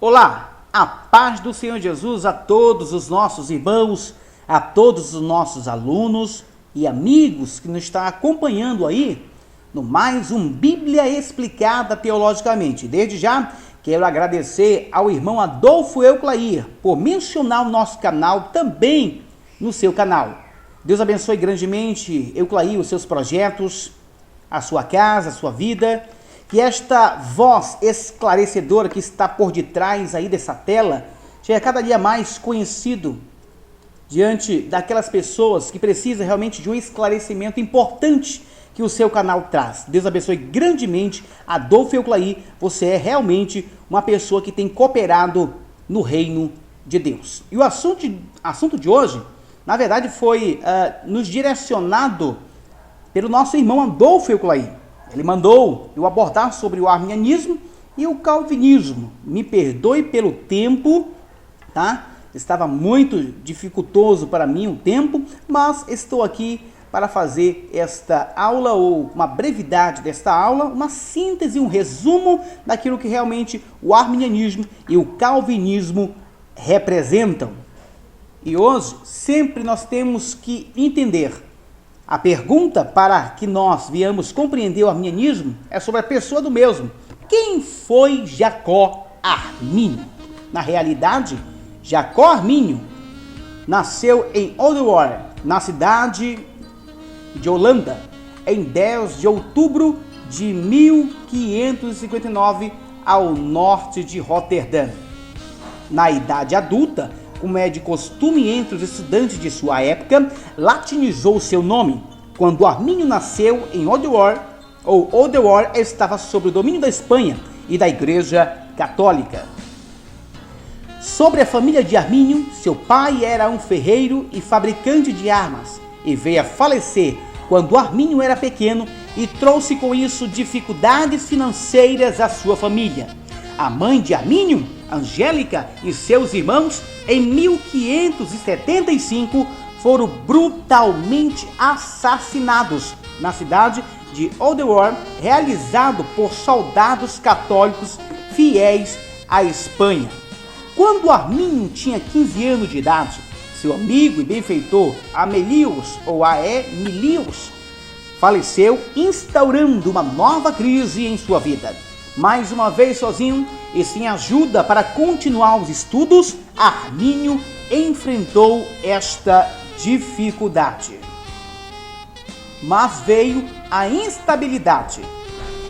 Olá, a paz do Senhor Jesus a todos os nossos irmãos, a todos os nossos alunos e amigos que nos estão acompanhando aí no mais um Bíblia Explicada Teologicamente. Desde já, quero agradecer ao irmão Adolfo Euclair por mencionar o nosso canal também no seu canal. Deus abençoe grandemente, Euclair, os seus projetos, a sua casa, a sua vida. Que esta voz esclarecedora que está por detrás aí dessa tela seja cada dia mais conhecido diante daquelas pessoas que precisam realmente de um esclarecimento importante que o seu canal traz. Deus abençoe grandemente Adolfo Euclair. Você é realmente uma pessoa que tem cooperado no reino de Deus. E o assunto de hoje, na verdade, foi nos direcionado pelo nosso irmão Adolfo Euclair. Ele mandou eu abordar sobre o arminianismo e o calvinismo. Me perdoe pelo tempo, tá? Estava muito dificultoso para mim o tempo, mas estou aqui para fazer esta aula, ou uma brevidade desta aula, uma síntese, um resumo daquilo que realmente o arminianismo e o calvinismo representam. E hoje, sempre nós temos que entender. A pergunta para que nós viemos compreender o arminianismo é sobre a pessoa do mesmo. Quem foi Jacó Arminio? Na realidade, Jacó Arminio nasceu em Oudewater, na cidade de Holanda, em 10 de outubro de 1559, ao norte de Roterdã. Na idade adulta, como é de costume entre os estudantes de sua época, latinizou seu nome. Quando Arminio nasceu em Oudewater, estava sob o domínio da Espanha e da Igreja Católica. Sobre a família de Arminio, seu pai era um ferreiro e fabricante de armas, e veio a falecer quando Arminio era pequeno e trouxe com isso dificuldades financeiras à sua família. A mãe de Arminio, Angélica, e seus irmãos, em 1575, foram brutalmente assassinados na cidade de Oudewater, realizado por soldados católicos fiéis à Espanha. Quando Arminio tinha 15 anos de idade, seu amigo e benfeitor Amelius faleceu, instaurando uma nova crise em sua vida. Mais uma vez sozinho e sem ajuda para continuar os estudos, Arminio enfrentou esta dificuldade. Mas veio a instabilidade.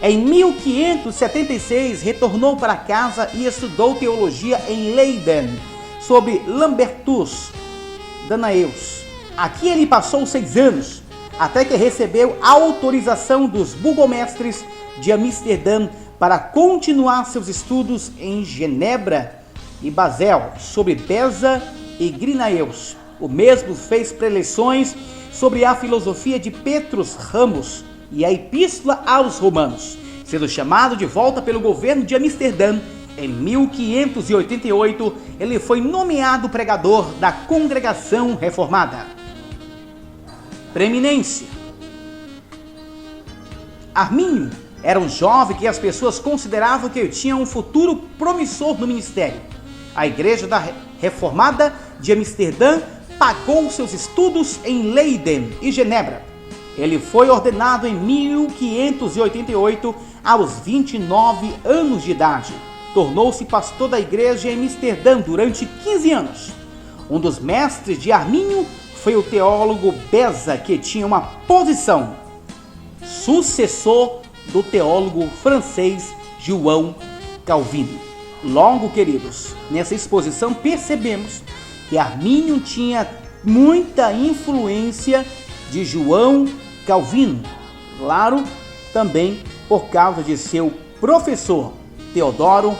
Em 1576, retornou para casa e estudou teologia em Leiden, sob Lambertus Danaeus. Aqui ele passou 6 anos, até que recebeu autorização dos burgomestres de Amsterdã para continuar seus estudos em Genebra e Basel, sobre Beza e Grinaeus. O mesmo fez preleções sobre a filosofia de Petrus Ramos e a Epístola aos Romanos, sendo chamado de volta pelo governo de Amsterdã. Em 1588, ele foi nomeado pregador da Congregação Reformada. Preeminência. Arminio era um jovem que as pessoas consideravam que tinha um futuro promissor no ministério. A Igreja da Reformada de Amsterdã pagou seus estudos em Leiden e Genebra. Ele foi ordenado em 1588, aos 29 anos de idade. Tornou-se pastor da igreja em Amsterdã durante 15 anos. Um dos mestres de Arminio foi o teólogo Beza, que tinha uma posição sucessor do teólogo francês João Calvino. Logo, queridos, nessa exposição percebemos que Arminio tinha muita influência de João Calvino, claro, também por causa de seu professor Teodoro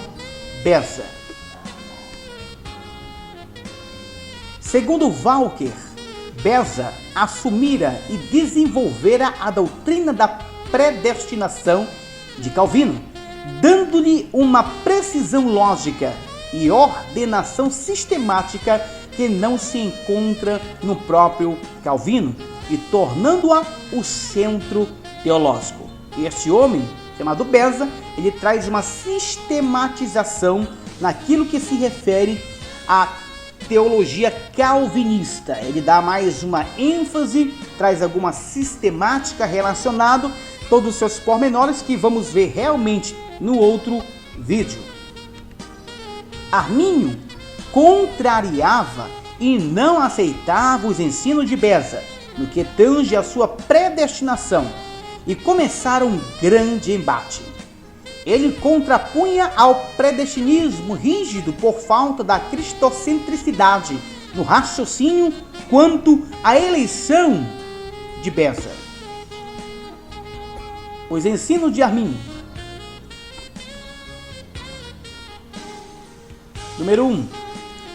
Beza. Segundo Walker, Beza assumira e desenvolvera a doutrina da predestinação de Calvino, dando-lhe uma precisão lógica e ordenação sistemática que não se encontra no próprio Calvino, e tornando-a o centro teológico. Este homem, chamado Beza, ele traz uma sistematização naquilo que se refere à teologia calvinista. Ele dá mais uma ênfase, traz alguma sistemática relacionada, todos os seus pormenores que vamos ver realmente no outro vídeo. Armínio contrariava e não aceitava os ensinos de Beza, no que tange a sua predestinação, e começaram um grande embate. Ele contrapunha ao predestinismo rígido por falta da cristocentricidade no raciocínio quanto à eleição de Beza. Os ensinos de Armínio. Número 1.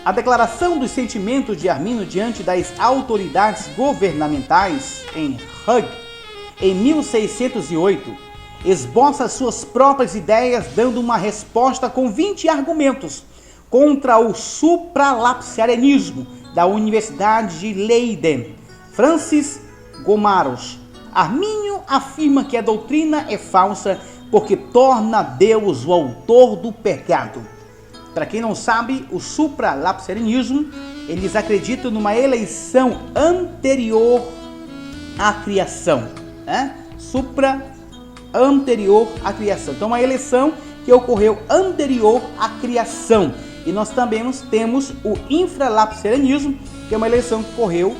A declaração dos sentimentos de Armínio diante das autoridades governamentais em Hague, em 1608, esboça suas próprias ideias, dando uma resposta com 20 argumentos contra o supralapsarianismo da Universidade de Leiden. Francis Gomaros. Armínio afirma que a doutrina é falsa porque torna Deus o autor do pecado. Para quem não sabe, o supralapsarianismo, eles acreditam numa eleição anterior à criação, anterior à criação. Então, uma eleição que ocorreu anterior à criação. E nós também temos o infralapsarianismo, que é uma eleição que ocorreu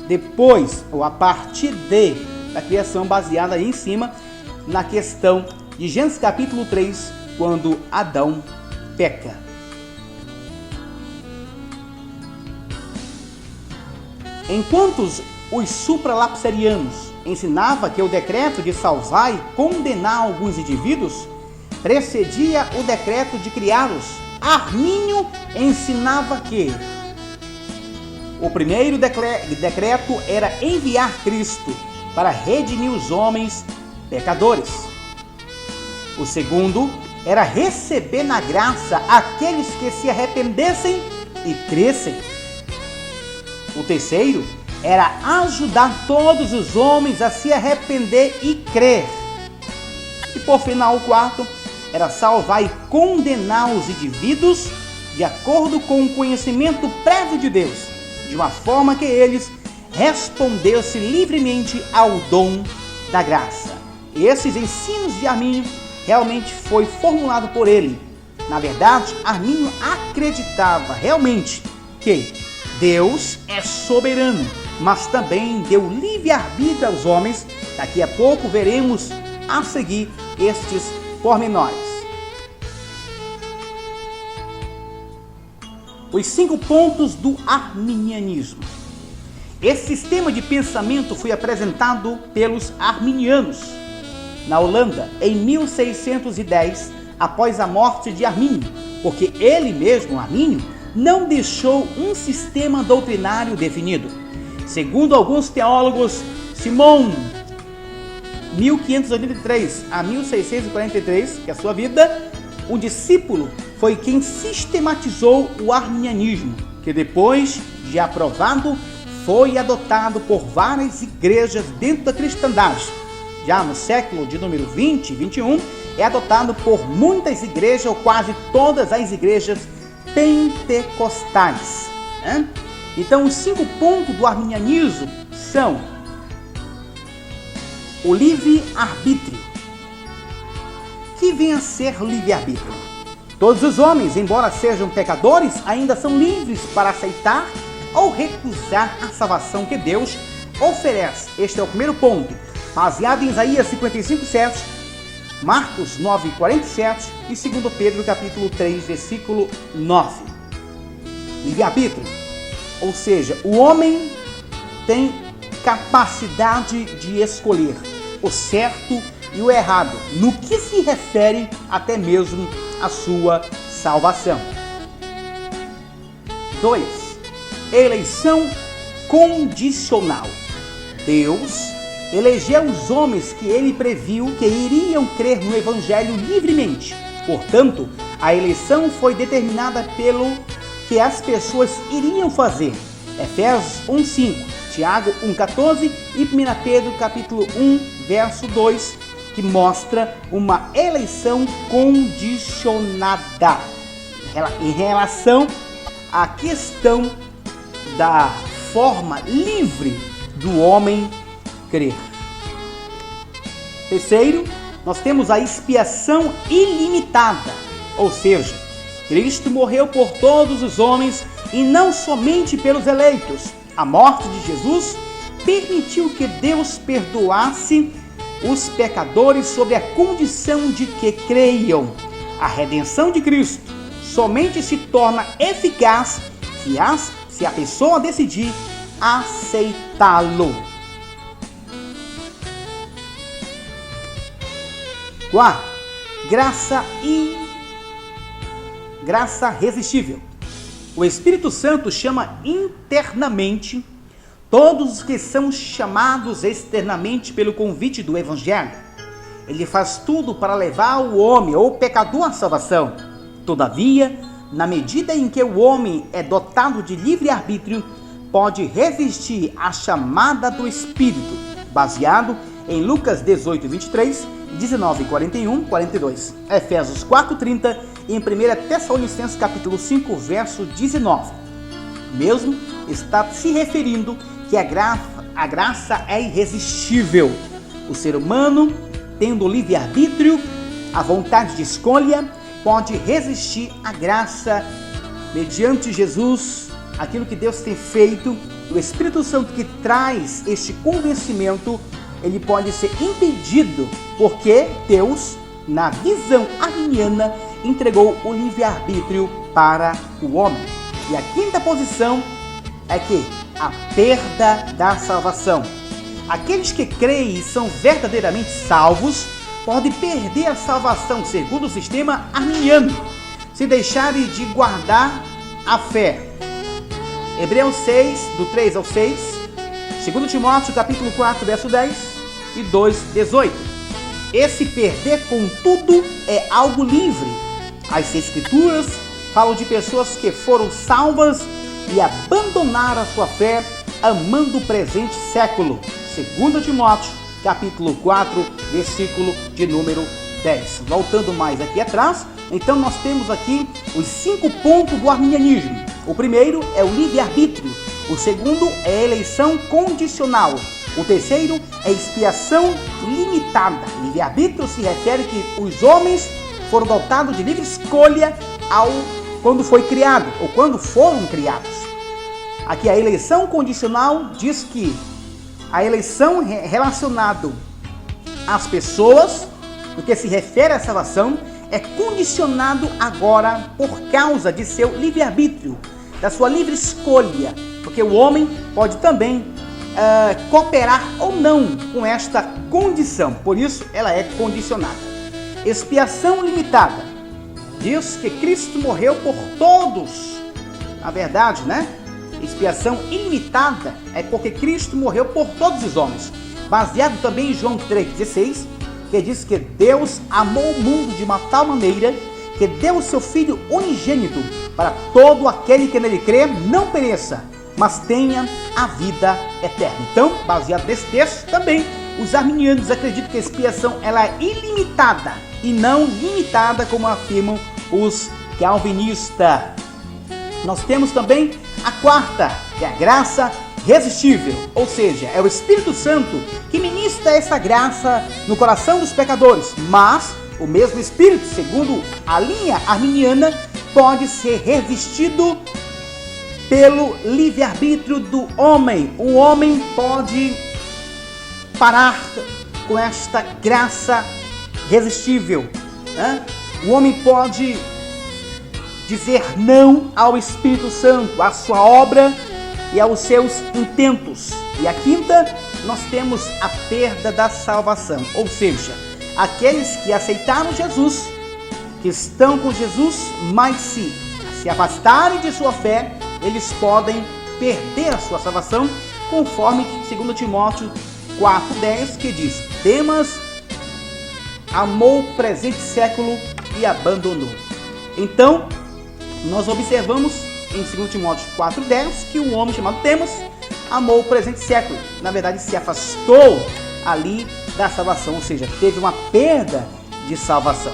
depois, ou a partir da criação, baseada aí em cima na questão de Gênesis capítulo 3, quando Adão peca. Enquanto os supralapsarianos ensinava que o decreto de salvar e condenar alguns indivíduos precedia o decreto de criá-los, Armínio ensinava que o primeiro decreto era enviar Cristo para redimir os homens pecadores. O segundo era receber na graça aqueles que se arrependessem e crescem. O terceiro era ajudar todos os homens a se arrepender e crer. E por final, o quarto era salvar e condenar os indivíduos de acordo com o conhecimento prévio de Deus, de uma forma que eles respondessem livremente ao dom da graça. E esses ensinos de Armínio realmente foi formulado por ele. Na verdade, Armínio acreditava realmente que Deus é soberano, mas também deu livre-arbítrio aos homens. Daqui a pouco veremos a seguir estes pormenores. Os 5 pontos do arminianismo. Esse sistema de pensamento foi apresentado pelos arminianos na Holanda em 1610, após a morte de Armínio, porque ele mesmo, Armínio, não deixou um sistema doutrinário definido. Segundo alguns teólogos, Simon, 1583 a 1643, que é a sua vida, o discípulo foi quem sistematizou o arminianismo, que depois de aprovado, foi adotado por várias igrejas dentro da cristandade. Já no século de número 20 e 21, é adotado por muitas igrejas, ou quase todas as igrejas pentecostais. Então, os 5 pontos do arminianismo são o livre-arbítrio. Que vem a ser o livre-arbítrio? Todos os homens, embora sejam pecadores, ainda são livres para aceitar ou recusar a salvação que Deus oferece. Este é o primeiro ponto, baseado em Isaías 55:7, Marcos 9:47 e 2 Pedro capítulo 3, versículo 9. Livre-arbítrio, ou seja, o homem tem capacidade de escolher o certo e o errado, no que se refere até mesmo à sua salvação. 2. Eleição condicional. Deus elegeu os homens que ele previu que iriam crer no Evangelho livremente. Portanto, a eleição foi determinada pelo que as pessoas iriam fazer. Efésios 1:5, Tiago 1:14 e 1 Pedro capítulo 1, verso 2, que mostra uma eleição condicionada. em relação à questão da forma livre do homem crer. Terceiro, nós temos a expiação ilimitada, ou seja, Cristo morreu por todos os homens e não somente pelos eleitos. A morte de Jesus permitiu que Deus perdoasse os pecadores sob a condição de que creiam. A redenção de Cristo somente se torna eficaz se a pessoa decidir aceitá-lo. Quarto, graça resistível. O Espírito Santo chama internamente todos os que são chamados externamente pelo convite do Evangelho. Ele faz tudo para levar o homem ou o pecador à salvação. Todavia, na medida em que o homem é dotado de livre-arbítrio, pode resistir à chamada do Espírito, baseado em Lucas 18, 23, 19, 41, 42, Efésios 4, 30 e em 1 Tessalonicenses capítulo 5, verso 19. Mesmo está se referindo que a graça é irresistível. O ser humano, tendo livre-arbítrio, a vontade de escolha, pode resistir à graça mediante Jesus, aquilo que Deus tem feito. O Espírito Santo que traz este convencimento, ele pode ser impedido, porque Deus, na visão arminiana, entregou o livre-arbítrio para o homem. E a quinta posição é que a perda da salvação. Aqueles que creem e são verdadeiramente salvos podem perder a salvação, segundo o sistema arminiano, se deixarem de guardar a fé. Hebreus 6, do 3 ao 6, 2 Timóteo capítulo 4, verso 10 e 2, 18. Esse perder, contudo, é algo livre. As Escrituras falam de pessoas que foram salvas e abandonaram a sua fé, amando o presente século. 2 Timóteo, capítulo 4, versículo de número 10. Voltando mais aqui atrás, então nós temos aqui os 5 pontos do arminianismo. O primeiro é o livre-arbítrio. O segundo é a eleição condicional. O terceiro é expiação limitada. Livre-arbítrio se refere que os homens foram dotados de livre escolha quando foi criado ou quando foram criados. Aqui a eleição condicional diz que a eleição relacionada às pessoas, no que se refere à salvação, é condicionado agora por causa de seu livre-arbítrio, da sua livre escolha, porque o homem pode também cooperar ou não com esta condição, por isso ela é condicionada. Expiação limitada diz que Cristo morreu por todos. Na verdade, expiação ilimitada é porque Cristo morreu por todos os homens, baseado também em João 3,16, que diz que Deus amou o mundo de uma tal maneira que deu o seu Filho unigênito para todo aquele que nele crê não pereça, mas tenha a vida eterna. Então, baseado nesse texto, também os arminianos acreditam que a expiação ela é ilimitada e não limitada, como afirmam os calvinistas. Nós temos também a quarta, que é a graça resistível, ou seja, é o Espírito Santo que ministra essa graça no coração dos pecadores, mas o mesmo Espírito, segundo a linha arminiana, pode ser resistido pelo livre-arbítrio do homem. O homem pode parar com esta graça resistível, O homem pode dizer não ao Espírito Santo, à sua obra e aos seus intentos. E a quinta, nós temos a perda da salvação, ou seja, aqueles que aceitaram Jesus, que estão com Jesus, mas se afastarem de sua fé, eles podem perder a sua salvação, conforme 2 Timóteo 4,10, que diz: Demas amou o presente século e abandonou. Então, nós observamos em 2 Timóteo 4,10 que um homem chamado Demas amou o presente século. Na verdade, se afastou ali da salvação, ou seja, teve uma perda de salvação.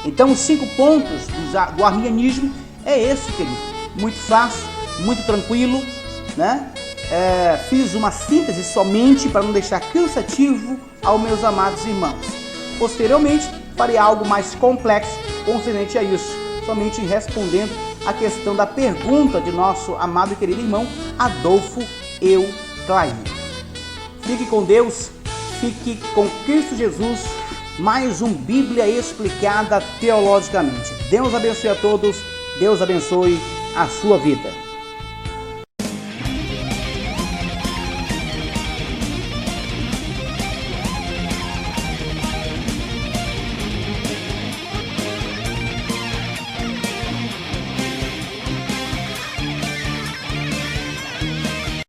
Então, os 5 pontos do arminianismo é esse, querido. Muito fácil, muito tranquilo, né? Fiz uma síntese somente para não deixar cansativo aos meus amados irmãos. Posteriormente, farei algo mais complexo concernente a isso, somente respondendo a questão da pergunta de nosso amado e querido irmão Adolfo Euclair. Fique com Deus, fique com Cristo Jesus, mais um Bíblia explicada teologicamente. Deus abençoe a todos, Deus abençoe a sua vida.